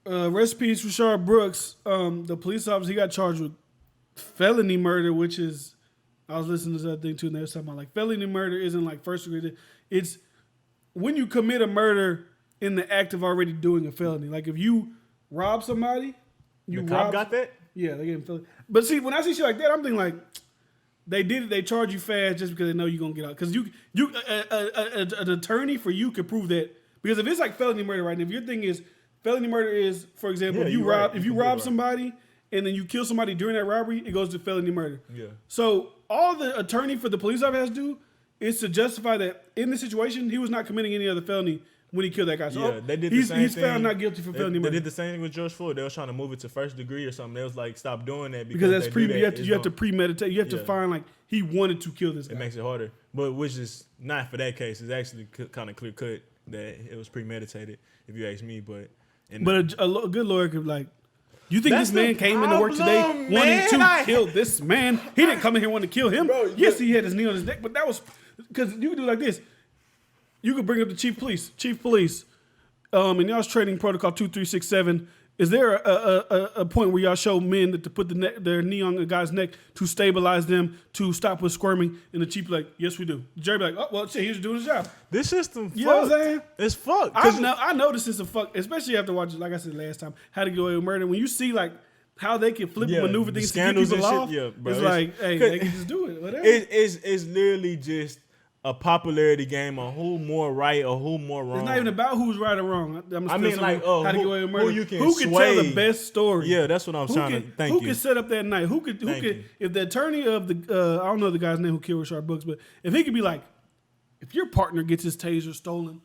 Rest in peace, Rashard Brooks. The police officer, he got charged with felony murder, which is, I was listening to that thing too, and they were talking about like felony murder isn't like first degree. It's when you commit a murder in the act of already doing a felony. Like if you rob somebody, the cop got that? Yeah, they gave him felony. But see, when I see shit like that, I'm thinking like, they did it. They charge you fast just because they know you're gonna get out. Because an attorney for you could prove that. Because if it's like felony murder, right? If your thing is felony murder is, for example, if you rob somebody and then you kill somebody during that robbery, it goes to felony murder. Yeah. So all the attorney for the police officer has to do is to justify that in this situation he was not committing any other felony when he killed that guy. So they did the same thing. He's found not guilty for felony murder. They did the same thing with George Floyd. They was trying to move it to first degree or something. They was like, stop doing that because that's you have to premeditate. You have to find like he wanted to kill this guy. It makes it harder, but which is not for that case. It's actually kind of clear cut that it was premeditated, if you ask me. But a good lawyer could like. You think this man came into work today wanting to kill this man? He didn't come in here wanting to kill him. Bro, yes, he had his knee on his neck, but that was because you could do like this. You could bring up the chief police, and y'all's training protocol 2367. Is there a point where y'all show men that to put their knee on a guy's neck to stabilize them, to stop with squirming? And the chief like, yes, we do. The jury be like, oh, well, shit, he's doing his job. This system, you know what I'm saying? It's fucked. I know this is a fuck, especially after watching, like I said last time, How to Get Away with Murder. When you see like how they can flip and maneuver things to get people off, bro, it's like, hey, they can just do it. Whatever. It's literally just a popularity game on who more right or who more wrong. It's not even about who's right or wrong. I mean, like, How to Get Away with Murder. Who can tell the best story? Yeah, that's what I'm trying to. Thank you. Who can set up that night? Who could? If the attorney of the, I don't know the guy's name who killed Rashard Brooks, but if he could be like, if your partner gets his taser stolen,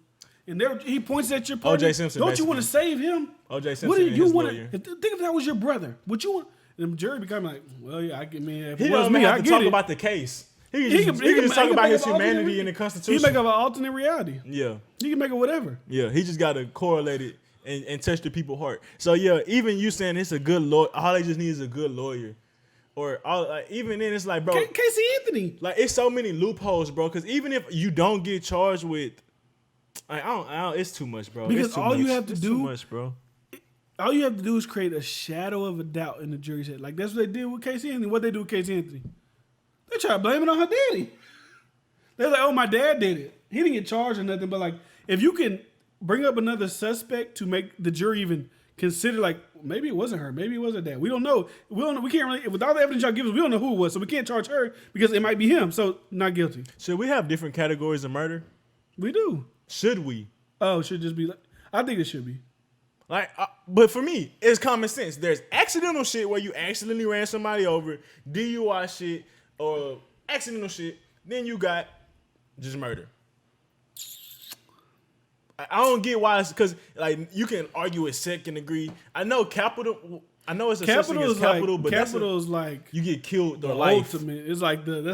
and he points at your partner, O.J. Simpson, don't you want to save him? O.J. Simpson, what do you want? Lawyer. Think if that was your brother, would you want? And the jury become like, well, yeah, if it was me, I get talk about the case. He can just talk about his humanity and the Constitution. He can make up an alternate reality. Yeah. He can make it whatever. Yeah, he just got to correlate it and touch the people's heart. So, yeah, even you saying it's a good lawyer, all they just need is a good lawyer. Or even then, it's like, bro. Casey Anthony. Like, it's so many loopholes, bro. Because even if you don't get charged with, I don't, it's too much, bro. Because all you have to do. Too much, bro. All you have to do is create a shadow of a doubt in the jury's head. Like, that's what they did with Casey Anthony. What they do with Casey Anthony? They try to blame it on her daddy. They're like, oh, my dad did it. He didn't get charged or nothing. But, like, if you can bring up another suspect to make the jury even consider, like, maybe it wasn't her. Maybe it was her dad. We don't know. We can't really, with all the evidence y'all give us, we don't know who it was. So we can't charge her because it might be him. So, not guilty. Should we have different categories of murder? We do. Should we? Oh, it should just be like, I think it should be. Like, but for me, it's common sense. There's accidental shit where you accidentally ran somebody over, DUI shit, or accidental shit. Then you got just murder. I don't get why it's because like you can argue with second degree. I know capital. I know it's a capital is capital, like, but capital is like you get killed the life. Ultimate. It's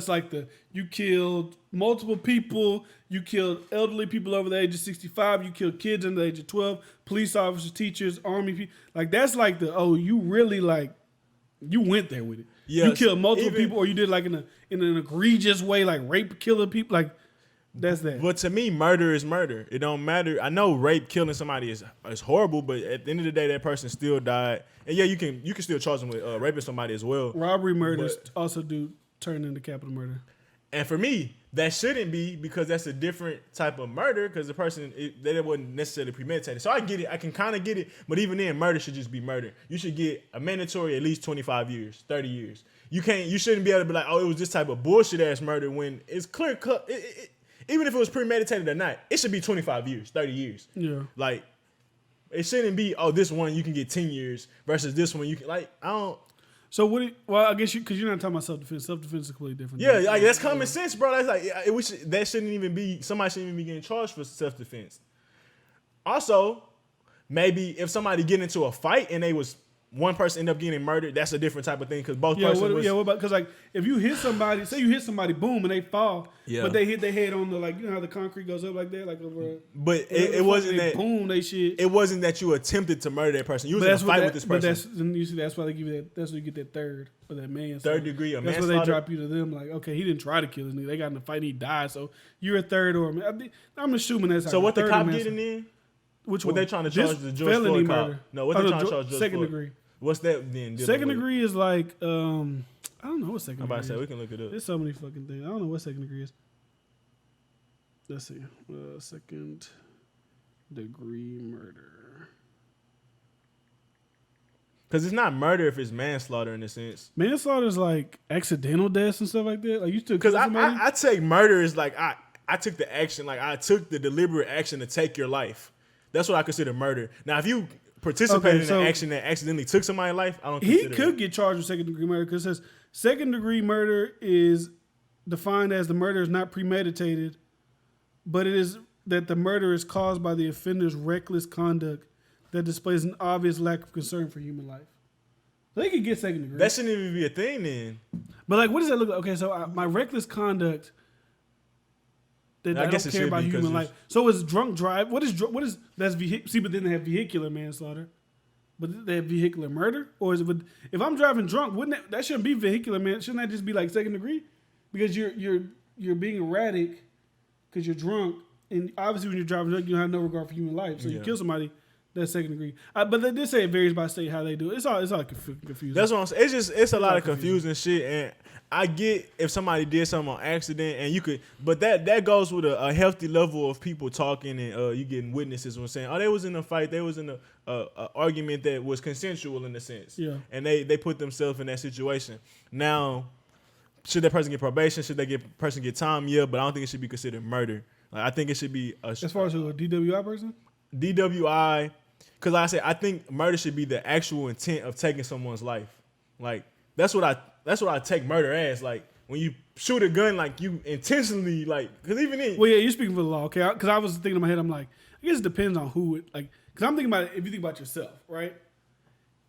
like you killed multiple people. You killed elderly people over the age of 65. You killed kids under the age of 12. Police officers, teachers, army people. Like that's like you really like you went there with it. Yeah, you killed multiple people, or you did like in an egregious way, like rape, killing people. Like that's that. But to me, murder is murder. It don't matter. I know rape, killing somebody is horrible, but at the end of the day, that person still died. And yeah, you can still charge them with raping somebody as well. Robbery, murders also do turn into capital murder. And for me, that shouldn't be because that's a different type of murder because the person, they wasn't necessarily premeditated. So I get it. I can kind of get it. But even then, murder should just be murder. You should get a mandatory at least 25 years, 30 years. You shouldn't be able to be like, oh, it was this type of bullshit-ass murder when it's clear cut. Even if it was premeditated or not, it should be 25 years, 30 years. Yeah. Like, it shouldn't be, oh, this one you can get 10 years versus this one you can, like, I don't. So well, I guess because you're not talking about self-defense. Self-defense is completely different. Yeah, like that's common sense, bro. That's like that shouldn't even be. Somebody shouldn't even be getting charged for self-defense. Also, maybe if somebody get into a fight and one person end up getting murdered, that's a different type of thing because both persons. What about because like if you hit somebody, say you hit somebody, boom, and they fall, but they hit their head on the like you know how the concrete goes up like that, like over. But it wasn't that boom, they shit. It wasn't that you attempted to murder that person. You was in a fight with this person. But that's why they give you that. That's why you get that third or that manslaughter. Third degree of manslaughter. That's why they drop you to them like, okay, he didn't try to kill his nigga. They got in a fight, and he died. So you're a third or I'm assuming that's so. What the cop getting in? Which what one? they trying to charge the George felony Floyd cop? murder. No, what they trying to charge George second Floyd? degree. What's that then? Second degree is like I don't know what second. I'm about degree to say is. we can look it up. There's so many fucking things. I don't know what second degree is. Let's see. Second degree murder. Because it's not murder if it's manslaughter in a sense. Manslaughter is like accidental deaths and stuff like that. Like you still Because kill somebody. I take murder as like I took the action, like I took the deliberate action to take your life. That's what I consider murder. Now, if you participated in an action that accidentally took somebody's life, I don't consider he could get charged with second degree murder because it says second degree murder is defined as the murder is not premeditated, but it is that the murder is caused by the offender's reckless conduct that displays an obvious lack of concern for human life. So they could get second degree. That shouldn't even be a thing then. But like, what does that look like? Okay, so my reckless conduct that I don't care about human life. So is drunk drive? What is that's see? But then they have vehicular manslaughter. But they have vehicular murder, or is it? If I'm driving drunk, wouldn't that shouldn't be vehicular man? Shouldn't that just be like second degree? Because you're being erratic because you're drunk, and obviously when you're driving drunk, you don't have no regard for human life. So you kill somebody. That's second degree. But they did say it varies by state how they do it. It's all confusing. That's what I'm saying. It's a lot of confusing shit. And I get if somebody did something on accident and you could, but that goes with a healthy level of people talking and you getting witnesses when saying, oh, they was in a fight, they was in a argument that was consensual in a sense. Yeah. And they put themselves in that situation. Now, should that person get probation? Should that person get time? Yeah, but I don't think it should be considered murder. Like I think it should be as far as a DWI person. DWI. Because like I said, I think murder should be the actual intent of taking someone's life. Like that's what I take murder as. Like when you shoot a gun, like you intentionally like. Because even in you're speaking for the law, okay? Because I was thinking in my head, I'm like, I guess it depends on who it like. Because I'm thinking about it, if you think about yourself, right?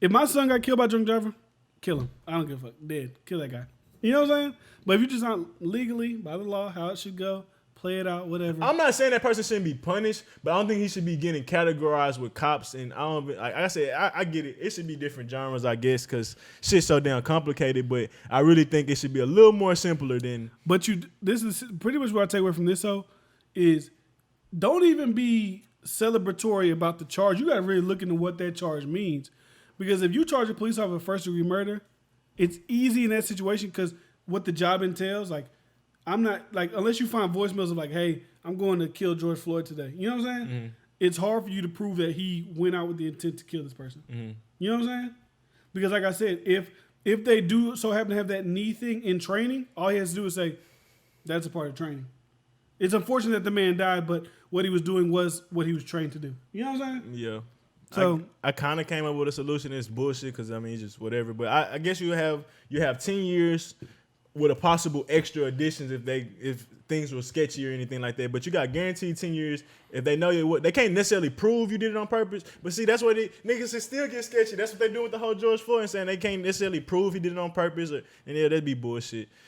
If my son got killed by a drunk driver, kill him. I don't give a fuck. Dead. Kill that guy. You know what I'm saying? But if you just not legally by the law how it should go. Play it out, whatever. I'm not saying that person shouldn't be punished, but I don't think he should be getting categorized with cops. And I don't like I said, I get it. It should be different genres, I guess, because shit's so damn complicated. But I really think it should be a little more simpler than. But this is pretty much what I take away from this. So, is don't even be celebratory about the charge. You got to really look into what that charge means, because if you charge a police officer with first degree murder, it's easy in that situation because what the job entails, like. I'm not, like, unless you find voicemails of, like, hey, I'm going to kill George Floyd today. You know what I'm saying? Mm-hmm. It's hard for you to prove that he went out with the intent to kill this person. Mm-hmm. You know what I'm saying? Because, like I said, if they do so happen to have that knee thing in training, all he has to do is say, that's a part of training. It's unfortunate that the man died, but what he was doing was what he was trained to do. You know what I'm saying? Yeah. So I kind of came up with a solution. It's bullshit because, I mean, it's just whatever. But I guess you have 10 years with a possible extra additions if things were sketchy or anything like that. But you got guaranteed 10 years if they know you. They can't necessarily prove you did it on purpose. But see, that's what niggas can still get sketchy. That's what they do with the whole George Floyd saying they can't necessarily prove he did it on purpose. And yeah, that'd be bullshit.